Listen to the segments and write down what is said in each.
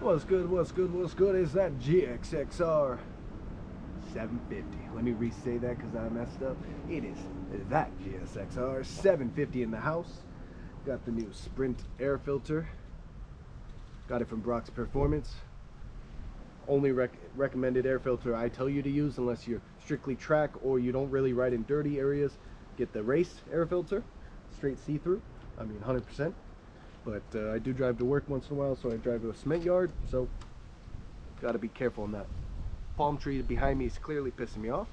What's good, what's good, what's good? Is that Gsxr 750. Let me re-say that because I messed up. It is that Gsxr 750 in the house. Got the new Sprint air filter. Got it from Brock's Performance. Only recommended air filter I tell you to use unless you're strictly track or you don't really ride in dirty areas. Get the race air filter, straight see-through. I mean 100%. But I do drive to work once in a while, so I drive to a cement yard, so gotta be careful on that. Palm tree behind me is clearly pissing me off,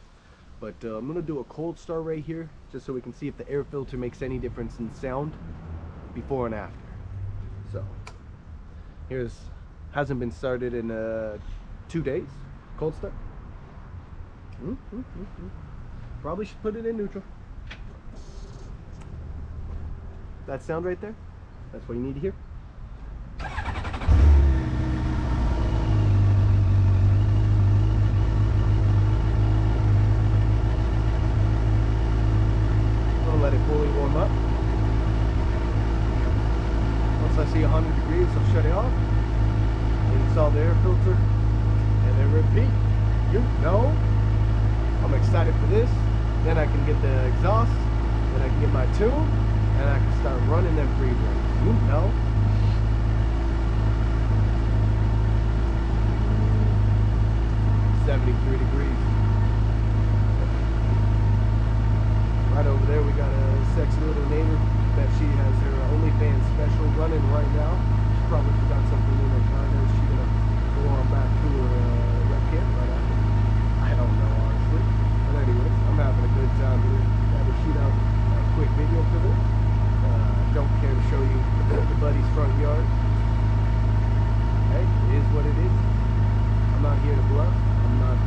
but I'm gonna do a cold start right here just so we can see if the air filter makes any difference in sound before and after. So hasn't been started in 2 days. Cold start. Probably should put it in neutral. That sound right there, that's what you need to hear. I'll let it fully warm up. Once I see 100 degrees, I'll shut it off, install the air filter, and then repeat. You know, I'm excited for this. Then I can get the exhaust, then I can get my tune, and I can start running them free runs. You know. $73 degrees. Right over there we got a sexy little neighbor that she has her OnlyFans special running right now. She probably forgot something in her car. Is she gonna go on back to her rep camp right after? I don't know, honestly. But anyways, I'm having a good time here. Got to shoot out a quick video for this. Don't care to show you the buddy's front yard. Hey, it is what it is. I'm not here to bluff. I'm not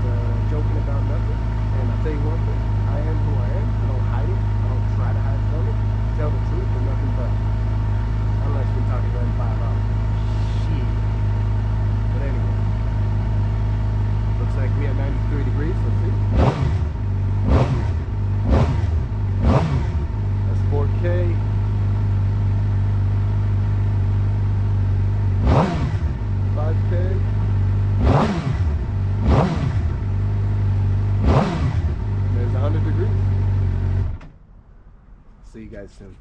joking about nothing. And I'll tell you one thing. I am who I am. I don't hide it. I don't try to hide from it. Tell the truth or nothing but. Unless we're talking about 5 hours. Shit. But anyway. Looks like we have 93 degrees. Let's see. That's 4K. 5K. There's 100 degrees. See you guys soon.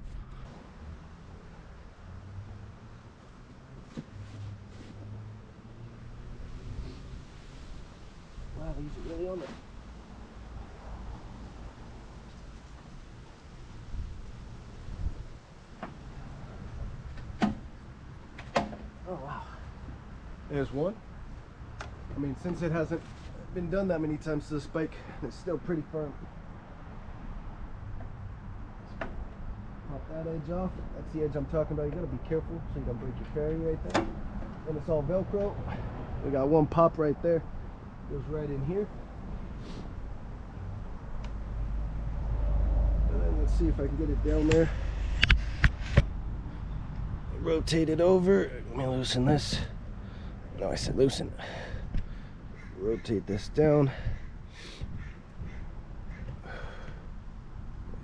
Wow, these are really on there. Oh wow. There's one. I mean, since it hasn't been done that many times to the spike, it's still pretty firm. Pop that edge off. That's the edge I'm talking about. You gotta be careful so you don't break your fairing right there. And it's all Velcro. We got one pop right there. Goes right in here. And then let's see if I can get it down there. Rotate it over. Let me loosen this. No, I said loosen. Rotate this down.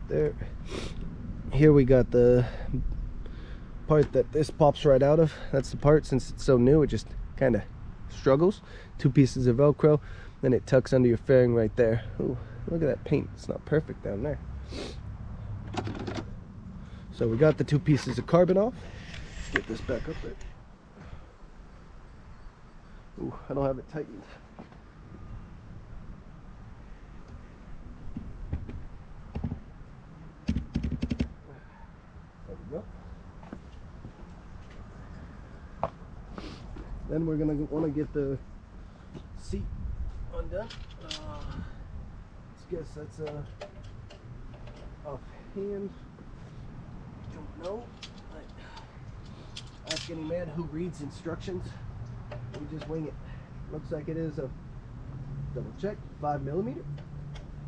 There. Here we got the part that this pops right out of. That's the part, since it's so new, it just kind of struggles. 2 pieces of Velcro. Then it tucks under your fairing right there. Ooh, look at that paint. It's not perfect down there. So we got the 2 pieces of carbon off. Get this back up there. Ooh, I don't have it tightened. There we go. Then we're gonna want to get the seat undone. Let's guess that's offhand. Don't know. Ask any man who reads instructions. We just wing it. Looks like it is a double check 5mm.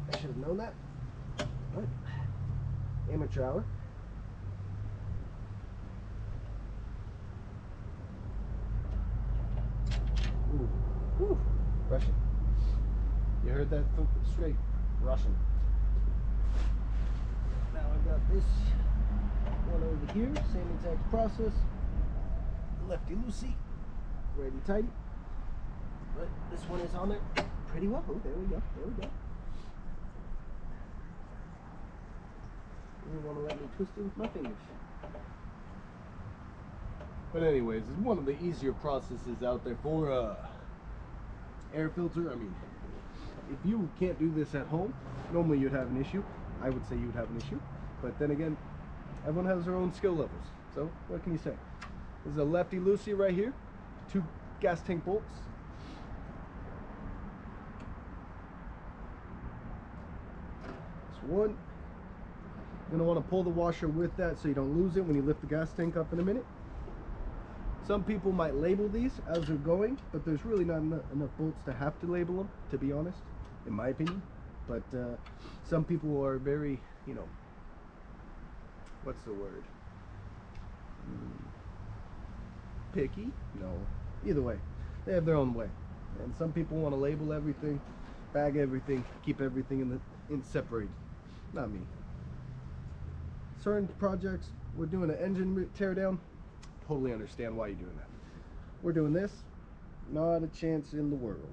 I should have known that. But amateur hour. Ooh, ooh, Russian. You heard that? Straight Russian. Now I've got this one over here. Same exact process. Lefty loosey. righty tighty. But this one is on there pretty well. Oh, there we go. There we go. You want to let me twist it with my fingers. But anyways, it's one of the easier processes out there for air filter. I mean, if you can't do this at home, normally you'd have an issue. I would say you'd have an issue. But then again, everyone has their own skill levels. So what can you say? This is a lefty loosey right here. 2 gas tank bolts. This one. You're going to want to pull the washer with that so you don't lose it when you lift the gas tank up in a minute. Some people might label these as they're going, but there's really not enough bolts to have to label them, to be honest, in my opinion. But some people are very, you know, what's the word? Picky? No. Either way, they have their own way. And some people want to label everything, bag everything, keep everything in separated. Not me. Certain projects, we're doing an engine teardown. Totally understand why you're doing that. We're doing this, not a chance in the world.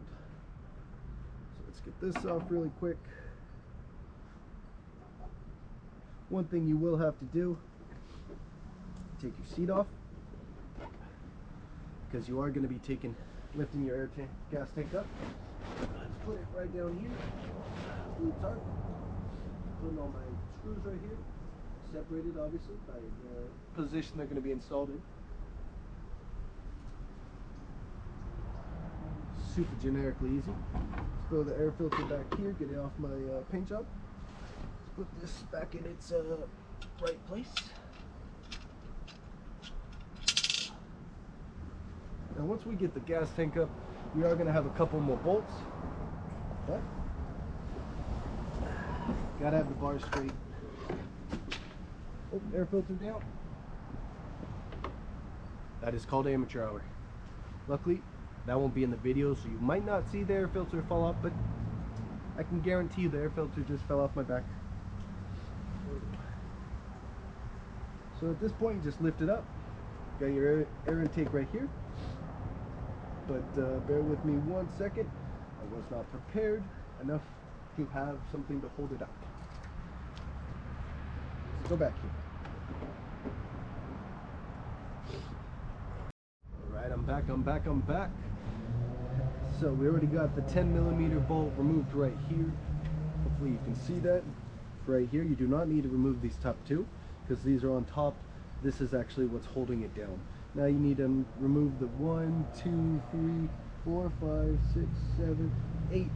So let's get this off really quick. One thing you will have to do, take your seat off, because you are going to be lifting your gas tank up. Let's put it right down here. Glue tarp. Putting all my screws right here, separated obviously by the position they're going to be installed in. Super generically easy. Let's throw the air filter back here, get it off my paint job. Let's put this back in its right place. Now once we get the gas tank up, we are going to have a couple more bolts. But gotta have the bars straight. Oh, air filter down. That is called amateur hour. Luckily, that won't be in the video, so you might not see the air filter fall off, but I can guarantee you the air filter just fell off my back. So at this point, you just lift it up. Got your air intake right here. But bear with me 1 second. I was not prepared enough to have something to hold it up. Let's go back here. Alright, I'm back. So we already got the 10mm bolt removed right here. Hopefully you can see that. Right here, you do not need to remove these top 2 because these are on top. This is actually what's holding it down. Now you need to remove the 1, 2, 3, 4, 5, 6, 7, 8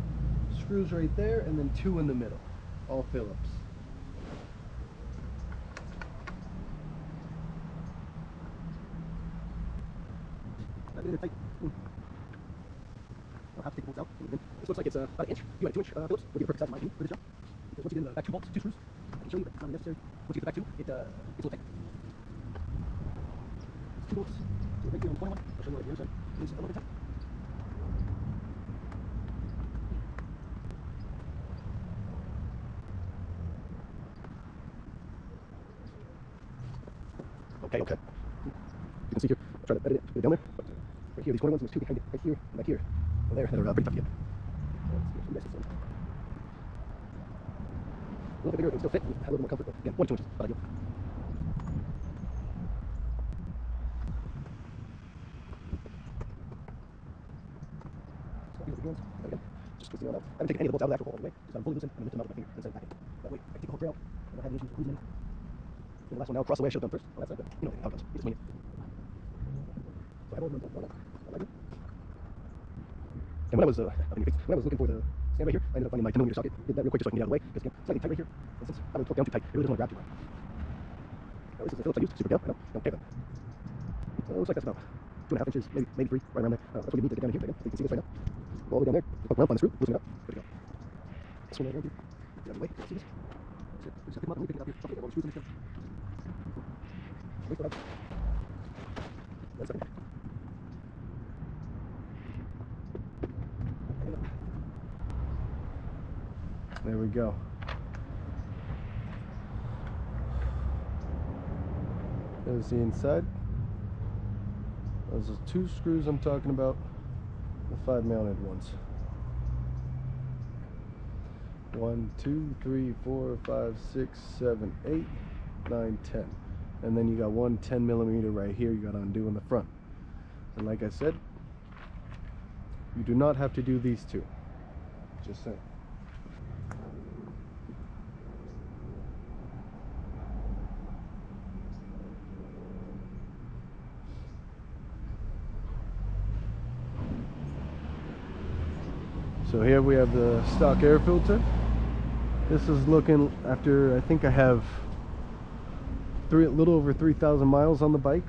screws right there, and then 2 in the middle, all Phillips. I'll have to take the bolts out. This looks like it's about an inch. You had 2 inch Phillips would be a perfect size in my opinion for this job. Because once you get the back 2 bolts, 2 screws, I can show you, but it's not necessary. Once you get the back 2, it's a little tight. 2 bolts. So right here on the 21. I'll show you what the other side is a little bit tight. Okay. You can see here, I'll try to edit it, put it down there. But right here, these corner ones, there's 2 behind it, right here, and back here, and there, that are pretty tough to get. So let's see if you guys can see them. A little bit bigger, it can still fit, and have a little more comfort, but again, 1 to 2 inches, about ideal. Just twist it on out. I haven't taken any of the bolts out of the actual hole all the way, just fully loosen, and then lift them out with my finger, and send it back in. That way, I can take the whole tray out, and I don't have any issues with losing any. The last one now across the way I should have done first on that side, but you know how it goes. You just wing it. So I have all the ones on that. And when I was looking for the stand right here, I ended up finding my 10mm socket. Did that real quick just so I can get out of the way. Because again, slightly tight right here. And since I was torqued down too tight, it really doesn't want to grab too well. Now this is the Phillips I used, super gel. I know, don't pay them. So it looks like that's about 2.5 inches, maybe 3, right around there. That's what you need to get down here. Again, so you can see this right now. Go all the way down there. Hook around, find the screw, loosen it up. There we go. This one right here. Get out of the way. Can you see this? That's it. We just have to pick them up and we pick it up here. Okay, all the screws in this. Wait for that. One second. There we go. There's the inside. Those are 2 screws I'm talking about, the 5 mounted ones. 1, 2, 3, 4, 5, 6, 7, 8, 9, 10. And then you got one 10 millimeter right here you got to undo in the front. And like I said, you do not have to do these 2. Just saying. So here we have the stock air filter. This is looking after, I think I have a little over 3,000 miles on the bike.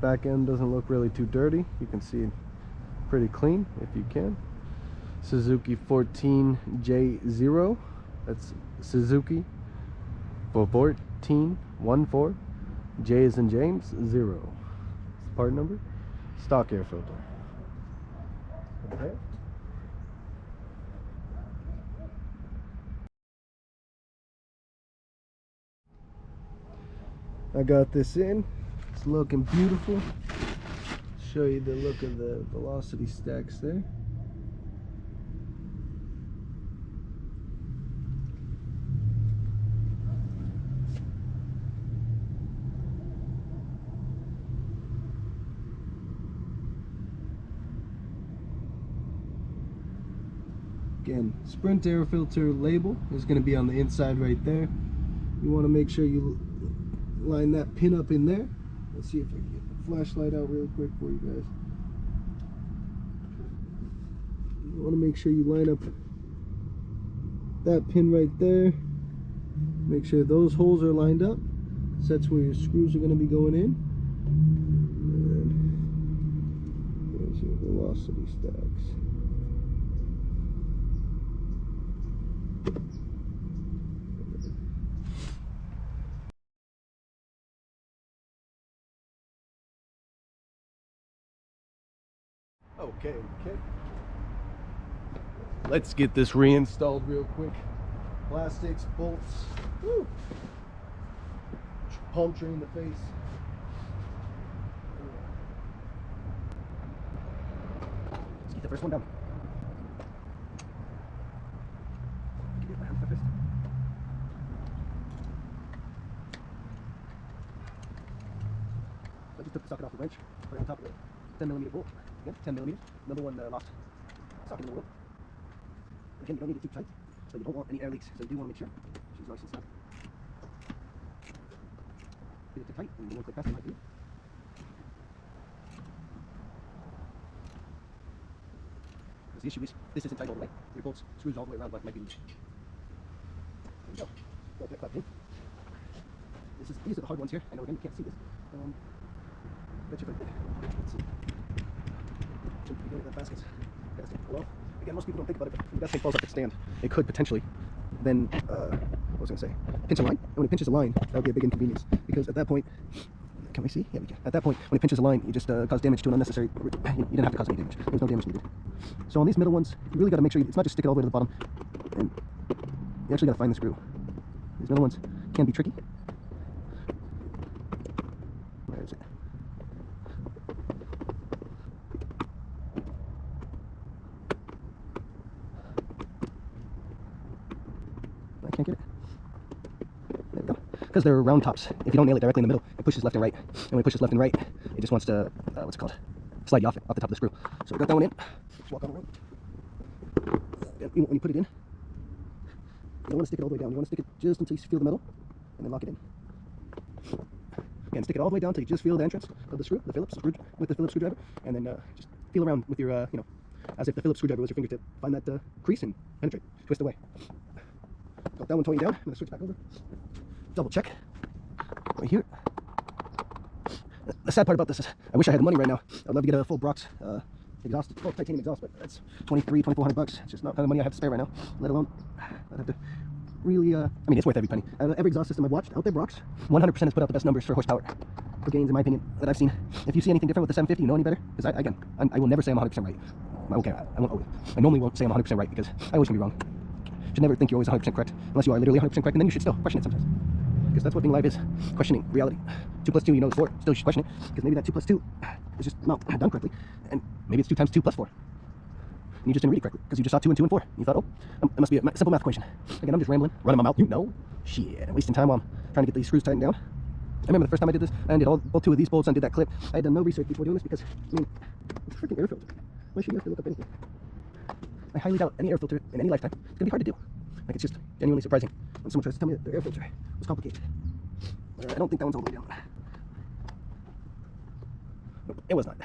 Back end doesn't look really too dirty. You can see it pretty clean if you can. Suzuki 14 Gsxr. That's Suzuki 14 J as in James 0. It's the part number. Stock air filter. Okay. I got this in. It's looking beautiful. Show you the look of the velocity stacks there. Again, Sprint air filter label is going to be on the inside right there. You want to make sure you line that pin up in there. Let's see if I can get the flashlight out real quick for you guys. You want to make sure you line up that pin right there. Make sure those holes are lined up. So that's where your screws are going to be going in. And there's your velocity stacks. Okay. Let's get this reinstalled real quick. Plastics, bolts, woo. Palm tree in the face. Let's get the first one down. Get my hand first. I just took the socket off the wrench, put it on top of the 10 millimeter bolt. Again, 10 millimeters. Number one lost socket in the world. Again, you don't need it too tight, so you don't want any air leaks. So you do want to make sure she's nice and snug. Get it too tight, and you want to click fast, it might be. Because the issue is, this isn't tight all the way. Your bolts, screws all the way around, but it might be loose. There we go. Go click that in. These are the hard ones here. I know again you can't see this. Bet you if I let's see. The baskets. Well, again, most people don't think about it, but if that thing falls off the stand, it could potentially then, what was I going to say, pinch a line. And when it pinches a line, that would be a big inconvenience, because at that point, can we see? Yeah, we can. At that point, when it pinches a line, you just cause damage to an unnecessary, you didn't have to cause any damage. There was no damage needed. So on these middle ones, you really got to make sure it's not just stick it all the way to the bottom, and you actually got to find the screw. These middle ones can be tricky. Where is it? I can't get it. There we go. Because they're round tops. If you don't nail it directly in the middle, it pushes left and right. And when it pushes left and right, it just wants to, what's it called? Slide you off the top of the screw. So we got that one in. Just walk on around. When you put it in, you don't want to stick it all the way down. You want to stick it just until you feel the metal, and then lock it in. Again, stick it all the way down until you just feel the entrance of the screw, the Phillips screw, with the Phillips screwdriver, and then just feel around with your, as if the Phillips screwdriver was your fingertip. Find that crease and penetrate. Twist away. Got that one toying down. I'm going to switch back over. Double check. Right here. The sad part about this is I wish I had the money right now. I'd love to get a full Brox exhaust, full titanium exhaust, but that's $2,400. It's just not kind of money I have to spare right now, let alone I'd have to really, I mean, it's worth every penny. Every exhaust system I've watched out there, Brox, 100% has put out the best numbers for horsepower, for gains, in my opinion, that I've seen. If you see anything different with the 750, you know any better? Because I will never say I'm 100% right. Okay, I won't always. I normally won't say I'm 100% right, because I always can be wrong. You should never think you're always 100% correct, unless you are literally 100% correct, and then you should still question it sometimes. Because that's what being alive is, questioning reality. 2 plus 2, you know, is 4. Still, you should question it, because maybe that 2 plus 2 is just not done correctly, and maybe it's 2 times 2 plus 4. And you just didn't read it correctly, because you just saw 2 and 2 and 4. And you thought, oh, it must be a simple math equation. Again, I'm just rambling, running my mouth. You know, shit, wasting time while I'm trying to get these screws tightened down. I remember the first time I did this, I undid both 2 of these bolts, undid that clip. I had done no research before doing this because, I mean, it's a freaking air filter. Why should you have to look up anything? I highly doubt any air filter in any lifetime. It's going to be hard to do. Like, it's just genuinely surprising when someone tries to tell me that their air filter was complicated. I don't think that one's all the way down. Nope, it was not.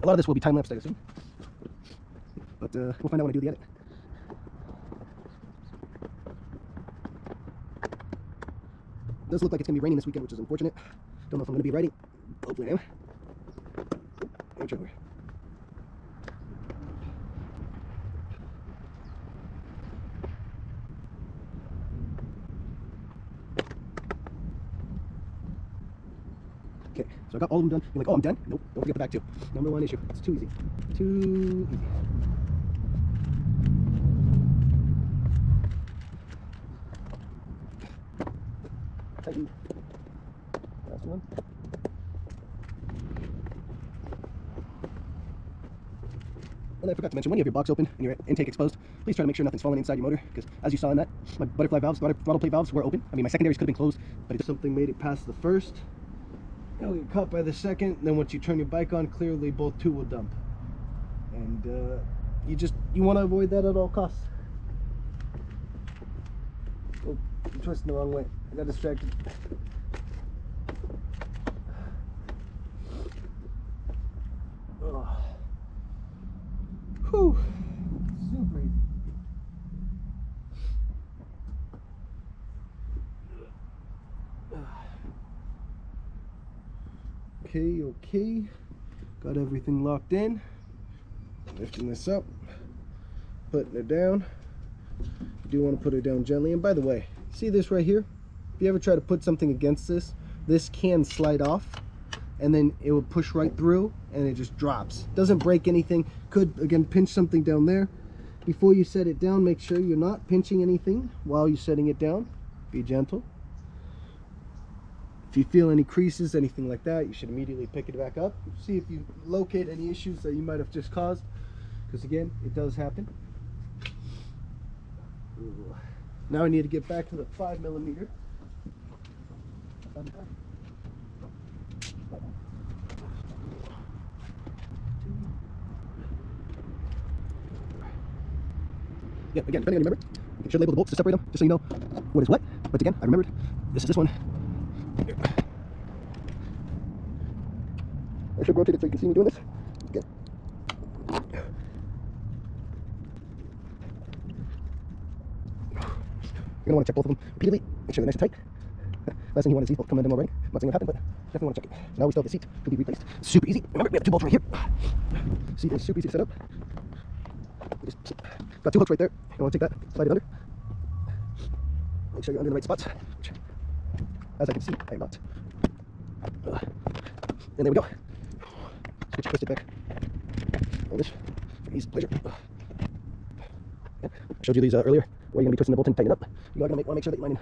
A lot of this will be time-lapsed, I assume. But we'll find out when I do the edit. It does look like it's going to be raining this weekend, which is unfortunate. Don't know if I'm going to be riding. Hopefully I am. Okay, so I got all of them done. You're like, oh, I'm done? Nope, don't forget the back too. Number 1 issue. It's too easy. Too easy. Tighten. Last one. And I forgot to mention, when you have your box open and your intake exposed, please try to make sure nothing's falling inside your motor, because as you saw in that, my butterfly valves, throttle plate valves were open. I mean, my secondaries could have been closed, but if something made it past the first, you'll get caught by the second. Then once you turn your bike on, clearly both 2 will dump. And you want to avoid that at all costs. Oh, I'm twisting the wrong way. I got distracted. Oh. Whew. Super easy. Okay. Got everything locked in. Lifting this up. Putting it down. You do want to put it down gently. And by the way, see this right here? If you ever try to put something against this can slide off, and then it will push right through, and it just drops. Doesn't break anything. Could, again, pinch something down there. Before you set it down, make sure you're not pinching anything while you're setting it down. Be gentle. If you feel any creases, anything like that, you should immediately pick it back up. See if you locate any issues that you might have just caused, because again, it does happen. Ooh. Now I need to get back to the 5mm. Yeah, again, depending on you remember, you should label the bolts to separate them, just so you know what is what. But again, I remembered, this is this one. Here. I should rotate it so you can see me doing this. Again. You're going to want to check both of them repeatedly, make sure they're nice and tight. Last thing you want to see, coming in demo rain. I'm not saying what happened, but definitely want to check it. Now we still have the seat to be replaced. Super easy. Remember, we have 2 bolts right here. Seat is super easy to set up. Just got 2 hooks right there. You want to take that, slide it under. Make sure you're under the right spots. As I can see, I am not. And there we go. Switch twist it back. On this, for ease, pleasure. I showed you these earlier, where you're going to be twisting the bolt and tighten it up. You are going to want to make sure that you're lining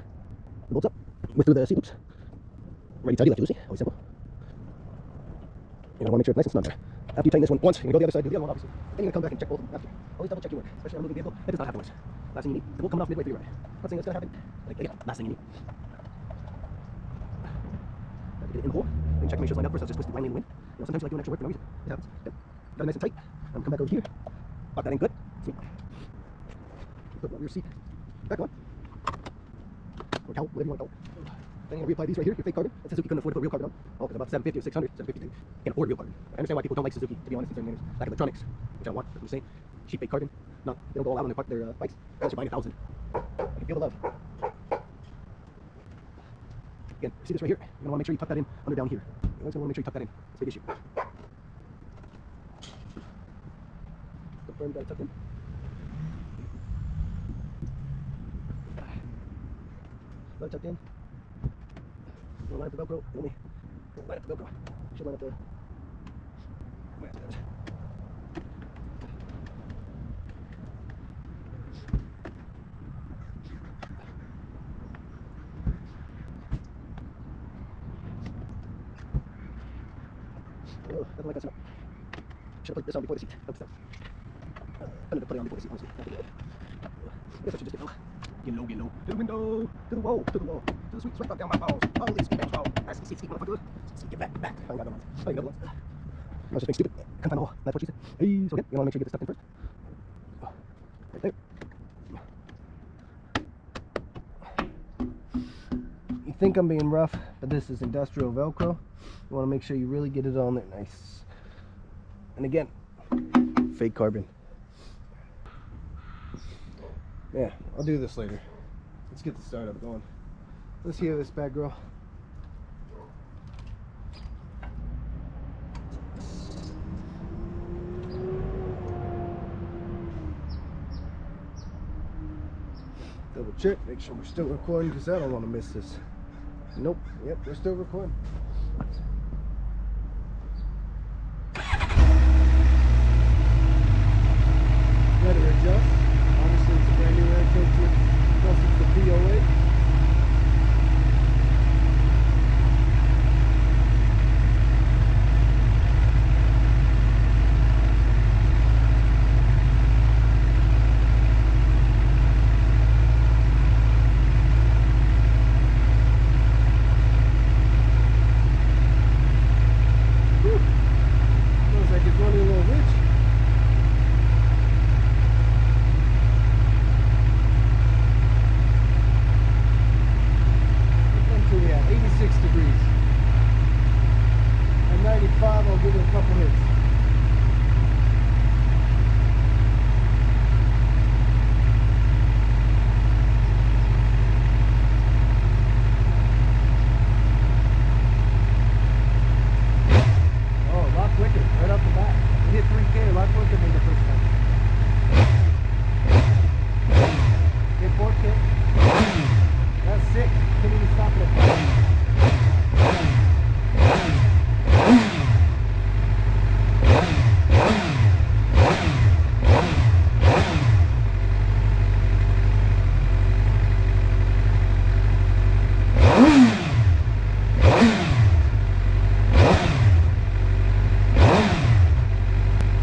the bolts up with through the seat loops. Ready, tidy, lefty, loosey. Always simple. You're going to want to make sure it's nice and snug there. After you tighten this one once, you're going to go the other side, do the other one obviously. Then you're going to come back and check both of them after. Always double check your work, especially on a moving vehicle. That does not happen once. Last thing you need, the bolt coming off midway through your ride. Not saying that's going to happen. Like, again, last thing you need. Get it in the hole. Then check to make sure it's lined up first. I'll just twist it blindly in the wind. You know, sometimes you like doing extra work for no reason. It happens. Yep. Got it nice and tight. Come back over here. Lock that in good. See. Put your seat back on. Or towel, whatever you want to towel. Then you're going to reapply these right here, your fake carbon. It says Suzuki couldn't afford to put real carbon on. Oh, because about 750 or 600, 750. Can't afford real carbon. I understand why people don't like Suzuki, to be honest, in certain manners. Like electronics, which I don't want. I'm just saying, cheap fake carbon. No, they don't go all out on their bikes. Unless you're buying 1,000. I can feel the love. Again, see this right here? You're going to want to make sure you tuck that in under down here. You're always going to want to make sure you tuck that in. It's a big issue. Confirm that tucked in. Got it tucked in. Don't line up the Velcro. Only line up the Velcro. Should line up the. Oh, nothing like that smell. Should have put this on before the seat. Helps them. I need to put it on before the seat, honestly. I guess I should just get low. Get low, get low. To the window, to the wall, to the wall. To the sweet sweat down my balls. All these feedbacks, all. That's seat, motherfucker. Seat, get back, back. I ain't got no ones. I ain't got no ones. I was just being stupid. Couldn't find the hole. That's what she said. Hey, so again, you want to make sure you get this stuff in first. Right there. You think I'm being rough, but this is industrial Velcro. You want to make sure you really get it on there nice. And again, fake carbon. Yeah, I'll do this later. Let's get the startup going. Let's hear this bad girl. Double check, make sure we're still recording because I don't want to miss this. Nope, yep, we're still recording. Let her adjust.